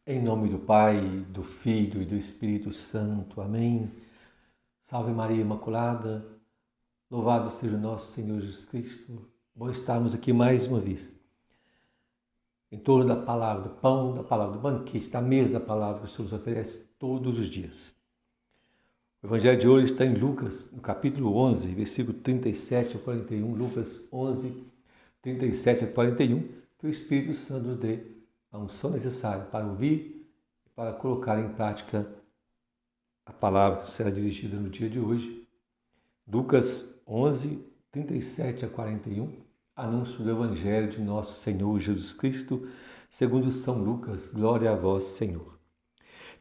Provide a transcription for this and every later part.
Em nome do Pai, do Filho e do Espírito Santo. Amém. Salve Maria Imaculada, louvado seja o nosso Senhor Jesus Cristo. Bom estarmos aqui mais uma vez, em torno da palavra, do pão, da palavra, do banquete, da mesa da palavra que o Senhor nos oferece todos os dias. O Evangelho de hoje está em Lucas, no capítulo 11, versículo 37 a 41, Lucas 11, 37 a 41, que o Espírito Santo nos dê a unção necessária para ouvir e para colocar em prática a palavra que será dirigida no dia de hoje. Lucas 11, 37 a 41, anúncio do Evangelho de nosso Senhor Jesus Cristo, segundo São Lucas. Glória a vós, Senhor.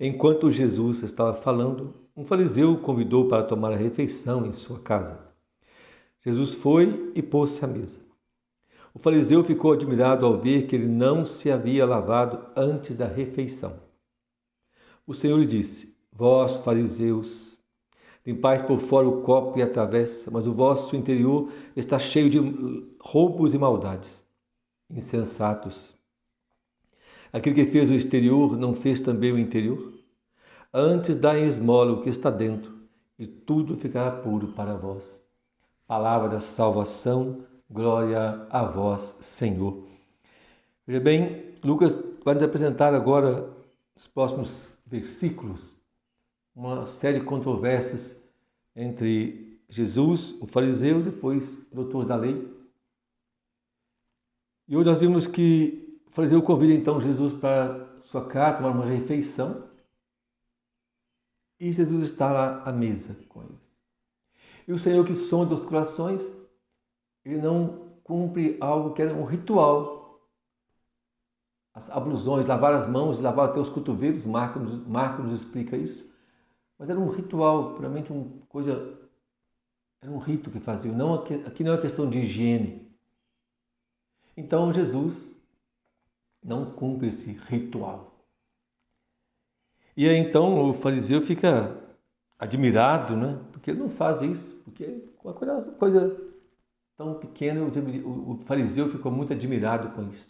Enquanto Jesus estava falando, um fariseu o convidou para tomar a refeição em sua casa. Jesus foi e pôs-se à mesa. O fariseu ficou admirado ao ver que ele não se havia lavado antes da refeição. O Senhor lhe disse: Vós, fariseus, limpais por fora o copo e a travessa, mas o vosso interior está cheio de roubos e maldades. Insensatos! Aquele que fez o exterior não fez também o interior? Antes dai em esmola o que está dentro, e tudo ficará puro para vós. Palavra da salvação. Glória a vós, Senhor. Veja bem, Lucas vai nos apresentar agora, nos próximos versículos, uma série de controvérsias entre Jesus, o fariseu, depois o doutor da lei. E hoje nós vimos que o fariseu convida então Jesus para sua casa, tomar uma refeição, e Jesus está lá à mesa com eles. E o Senhor, que sonda os corações, ele não cumpre algo que era um ritual. As ablusões, lavar as mãos, lavar até os cotovelos, Marcos nos explica isso. Mas era um ritual, puramente uma coisa, era um rito que faziam. Aqui não é questão de higiene. Então Jesus não cumpre esse ritual. E aí então o fariseu fica admirado, né? Porque ele não faz isso, porque é uma coisa tão pequeno, o fariseu ficou muito admirado com isso.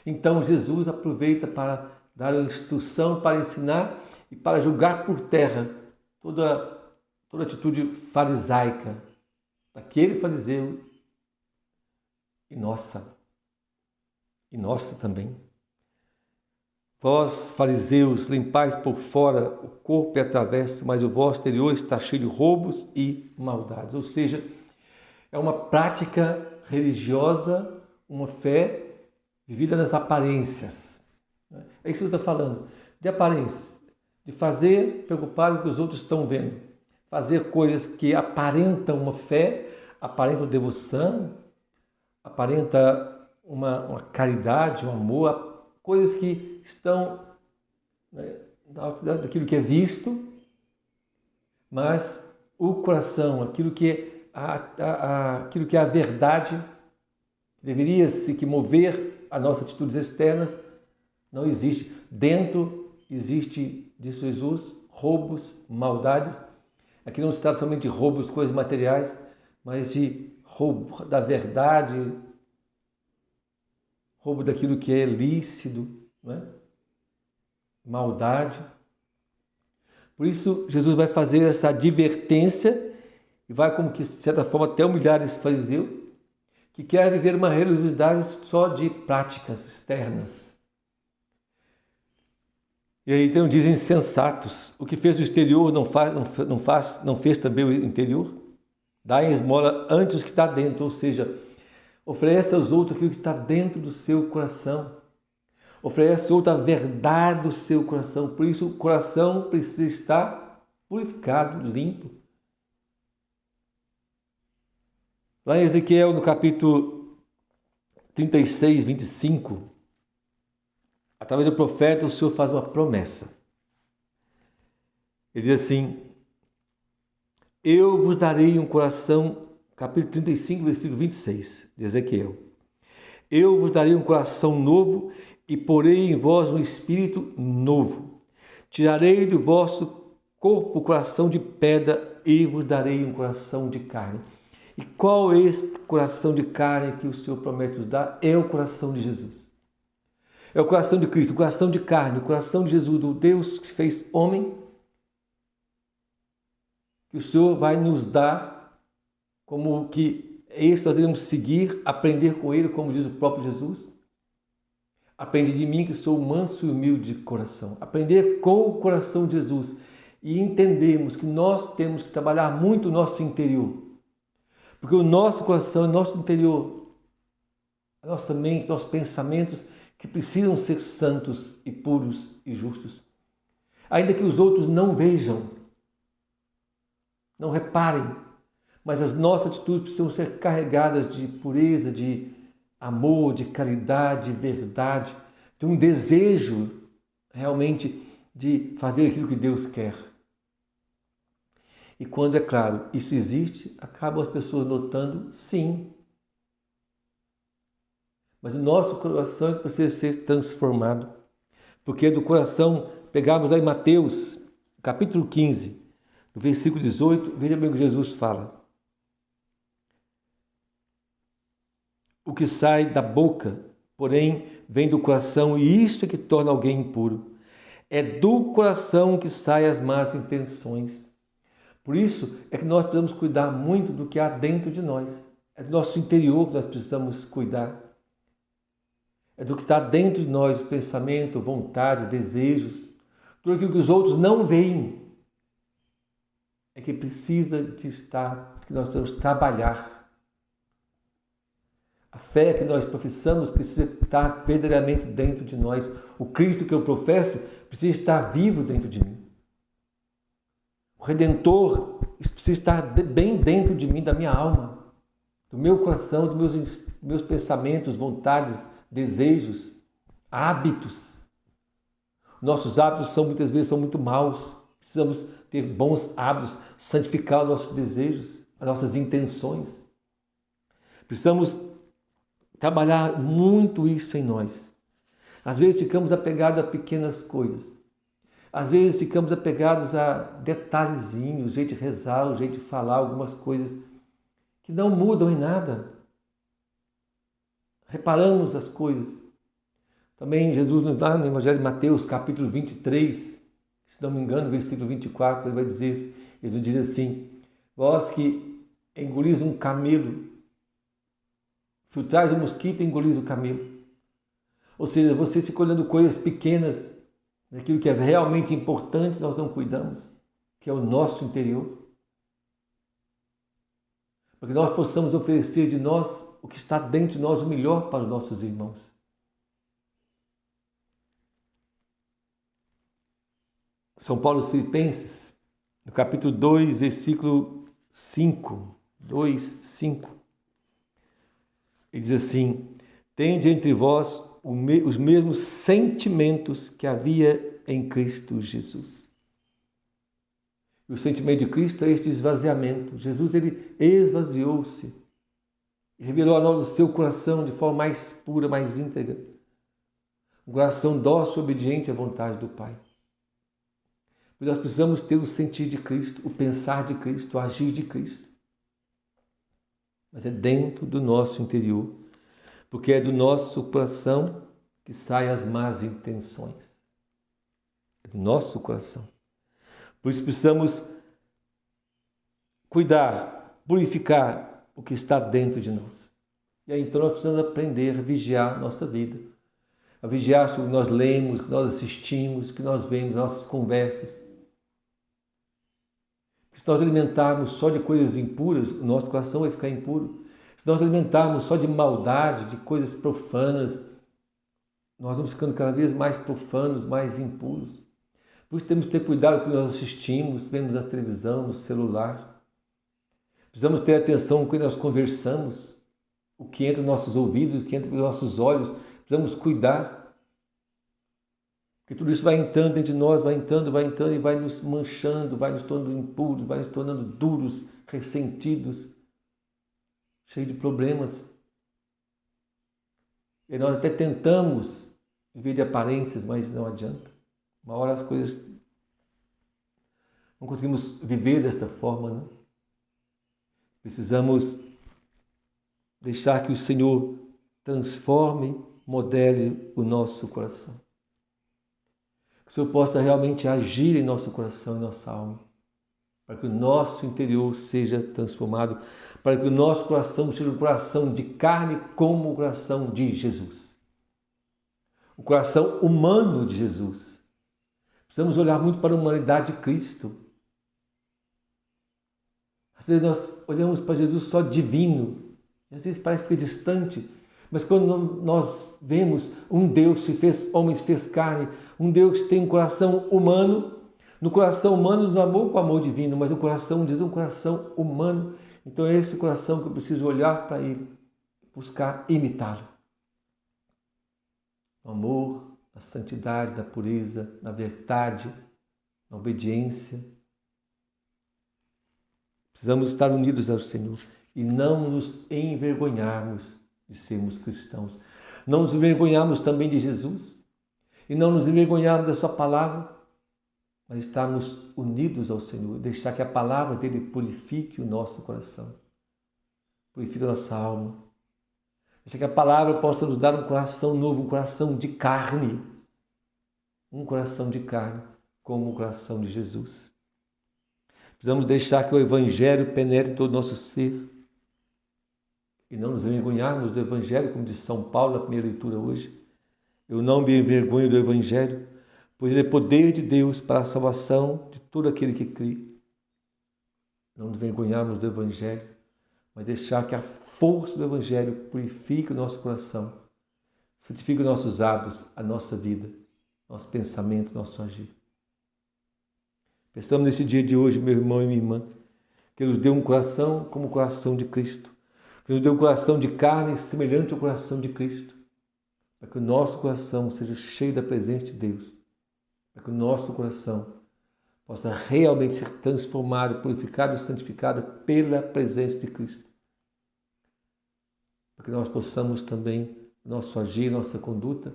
Então Jesus aproveita para dar uma instrução, para ensinar e para julgar por terra toda atitude farisaica daquele fariseu e nossa também. Vós, fariseus, limpais por fora o corpo e a travessa, mas o vosso exterior está cheio de roubos e maldades. Ou seja, é uma prática religiosa, uma fé vivida nas aparências. É isso que eu estou falando, de aparências, de fazer preocupado com o que os outros estão vendo, fazer coisas que aparentam uma fé, aparentam devoção, aparentam uma caridade, um amor, coisas que estão, né, daquilo que é visto, mas o coração, aquilo que é a verdade, deveria se que mover as nossas atitudes externas, não existe. Dentro existe, diz Jesus, roubos, maldades. Aqui não se trata somente de roubos, coisas materiais, mas de roubo da verdade, roubo daquilo que é lícito, né? Maldade. Por isso Jesus vai fazer essa advertência e vai, como que, de certa forma, até humilhar esse fariseu, que quer viver uma religiosidade só de práticas externas. E aí então dizem insensatos: o que fez o exterior não fez também o interior? Dá em esmola antes o que está dentro, ou seja, oferece aos outros aquilo que está dentro do seu coração. Oferece aos outros a verdade do seu coração. Por isso o coração precisa estar purificado, limpo. Lá em Ezequiel, no capítulo 36, 25, através do profeta, o Senhor faz uma promessa. Ele diz assim: eu vos darei um coração, capítulo 35, versículo 26, de Ezequiel. Eu vos darei um coração novo e porei em vós um espírito novo. Tirarei do vosso corpo o coração de pedra e vos darei um coração de carne. E qual é esse coração de carne que o Senhor promete nos dar? É o coração de Jesus. É o coração de Cristo, o coração de carne, o coração de Jesus, do Deus que fez homem, que o Senhor vai nos dar como que esse nós devemos seguir, aprender com Ele, como diz o próprio Jesus. Aprende de mim que sou manso e humilde de coração. Aprender com o coração de Jesus e entendermos que nós temos que trabalhar muito o nosso interior. Porque o nosso coração, o nosso interior, a nossa mente, nossos pensamentos, que precisam ser santos e puros e justos. Ainda que os outros não vejam, não reparem, mas as nossas atitudes precisam ser carregadas de pureza, de amor, de caridade, de verdade, de um desejo realmente de fazer aquilo que Deus quer. E quando, é claro, isso existe, acabam as pessoas notando, sim. Mas o nosso coração precisa ser transformado. Porque do coração, pegarmos lá em Mateus, capítulo 15, no versículo 18, veja bem o que Jesus fala. O que sai da boca, porém, vem do coração, e isto é que torna alguém impuro. É do coração que saem as más intenções. Por isso é que nós precisamos cuidar muito do que há dentro de nós. É do nosso interior que nós precisamos cuidar. É do que está dentro de nós, pensamento, vontade, desejos. Tudo aquilo que os outros não veem. É que precisa de estar, que nós precisamos trabalhar. A fé que nós professamos precisa estar verdadeiramente dentro de nós. O Cristo que eu professo precisa estar vivo dentro de mim. O Redentor precisa estar bem dentro de mim, da minha alma, do meu coração, dos meus pensamentos, vontades, desejos, hábitos. Nossos hábitos muitas vezes são muito maus. Precisamos ter bons hábitos, santificar os nossos desejos, as nossas intenções. Precisamos trabalhar muito isso em nós. Às vezes ficamos apegados a pequenas coisas. Às vezes ficamos apegados a detalhezinhos, o jeito de rezar, o jeito de falar, algumas coisas que não mudam em nada. Reparamos as coisas. Também Jesus nos dá no Evangelho de Mateus, capítulo 23, se não me engano, versículo 24, ele vai dizer, ele diz assim: vós que engolis um camelo, filtrais um mosquito e engolis o camelo. Ou seja, você fica olhando coisas pequenas, daquilo que é realmente importante, nós não cuidamos, que é o nosso interior. Para que nós possamos oferecer de nós o que está dentro de nós, o melhor para os nossos irmãos. São Paulo aos Filipenses, no capítulo 2, versículo 5, 2, 5. Ele diz assim: tende entre vós os mesmos sentimentos que havia em Cristo Jesus. E o sentimento de Cristo é este esvaziamento. Jesus, ele esvaziou-se e revelou a nós o seu coração de forma mais pura, mais íntegra. Um coração dócil e obediente à vontade do Pai. E nós precisamos ter o sentir de Cristo, o pensar de Cristo, o agir de Cristo. Mas é dentro do nosso interior, porque é do nosso coração que saem as más intenções. É do nosso coração. Por isso precisamos cuidar, purificar o que está dentro de nós. E aí então nós precisamos aprender a vigiar a nossa vida. A vigiar o que nós lemos, o que nós assistimos, o que nós vemos, nossas conversas. Se nós alimentarmos só de coisas impuras, o nosso coração vai ficar impuro. Se nós alimentarmos só de maldade, de coisas profanas, nós vamos ficando cada vez mais profanos, mais impuros. Por isso temos que ter cuidado com o que nós assistimos, vemos na televisão, no celular. Precisamos ter atenção com o que nós conversamos, o que entra nos nossos ouvidos, o que entra pelos nossos olhos. Precisamos cuidar. Porque tudo isso vai entrando dentro de nós, vai entrando e vai nos manchando, vai nos tornando impuros, vai nos tornando duros, ressentidos, cheios de problemas. E nós até tentamos viver de aparências, mas não adianta. Uma hora as coisas não conseguimos viver desta forma, né? Precisamos deixar que o Senhor transforme modele o nosso coração. Que o Senhor possa realmente agir em nosso coração e nossa alma, para que o nosso interior seja transformado, para que o nosso coração seja um coração de carne como o coração de Jesus. O coração humano de Jesus. Precisamos olhar muito para a humanidade de Cristo. Às vezes nós olhamos para Jesus só divino, e às vezes parece que fica distante, mas quando nós vemos um Deus que fez homem, se fez carne, um Deus que tem um coração humano, no coração humano não amou com o amor divino, mas o coração diz um coração humano. Então é esse coração que eu preciso olhar para ele, buscar imitá-lo. No amor, na santidade, na pureza, na verdade, na obediência. Precisamos estar unidos ao Senhor e não nos envergonharmos de sermos cristãos. Não nos envergonharmos também de Jesus e não nos envergonharmos da sua palavra, mas estarmos unidos ao Senhor, deixar que a palavra dele purifique o nosso coração, purifique a nossa alma. Deixar que a palavra possa nos dar um coração novo, um coração de carne, como o coração de Jesus. Precisamos deixar que o Evangelho penetre todo o nosso ser e não nos envergonharmos do Evangelho, como diz São Paulo na primeira leitura hoje. Eu não me envergonho do Evangelho, pois ele é poder de Deus para a salvação de todo aquele que crê. Não nos envergonharmos do Evangelho, mas deixar que a força do Evangelho purifique o nosso coração, santifique os nossos hábitos, a nossa vida, nosso pensamento, nosso agir. Pensamos nesse dia de hoje, meu irmão e minha irmã, que Ele nos deu um coração como o coração de Cristo, que Ele nos deu um coração de carne semelhante ao coração de Cristo, para que o nosso coração seja cheio da presença de Deus, para que o nosso coração possa realmente ser transformado, purificado e santificado pela presença de Cristo. Para que nós possamos também, nosso agir, nossa conduta,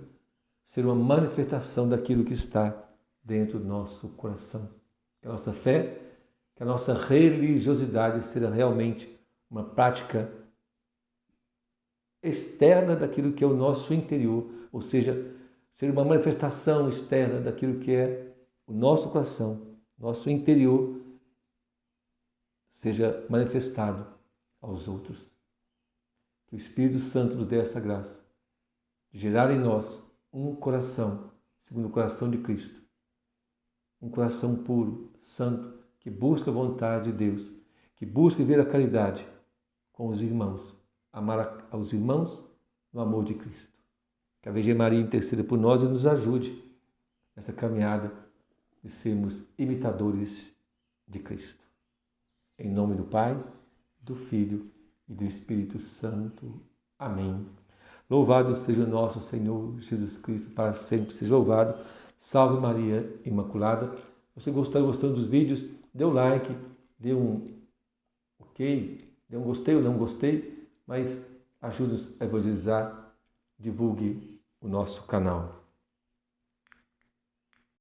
ser uma manifestação daquilo que está dentro do nosso coração. Que a nossa fé, que a nossa religiosidade seja realmente uma prática externa daquilo que é o nosso interior, ou seja, ser uma manifestação externa daquilo que é o nosso coração, nosso interior, seja manifestado aos outros. Que o Espírito Santo nos dê essa graça de gerar em nós um coração, segundo o coração de Cristo, um coração puro, santo, que busca a vontade de Deus, que busca viver a caridade com os irmãos, amar aos irmãos no amor de Cristo. Que a Virgem Maria interceda por nós e nos ajude nessa caminhada de sermos imitadores de Cristo. Em nome do Pai, do Filho e do Espírito Santo. Amém. Louvado seja o nosso Senhor Jesus Cristo, para sempre seja louvado. Salve Maria Imaculada. Se você gostando dos vídeos, dê um like, dê um ok, dê um gostei ou não gostei, mas ajude-nos a evangelizar, divulgue o nosso canal.